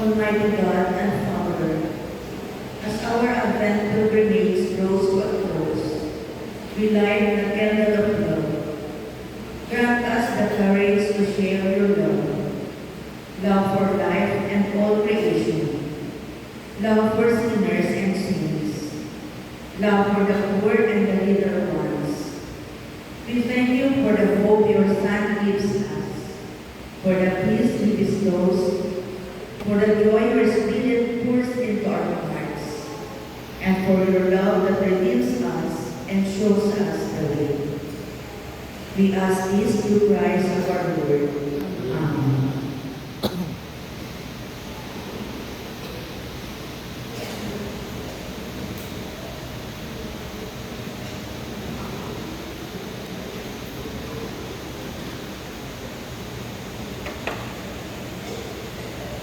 Almighty God and Father, as our Advent pilgrimage draws to a close, we light the candle of love. Grant us the courage to share your love for life and all creation, love for sinners and saints, love for the poor and the little ones. We thank you for the hope your Son gives us, for the peace he bestows, for the joy your Spirit pours into our hearts, and for your love that redeems us and shows us the way. We ask this through Christ our Lord.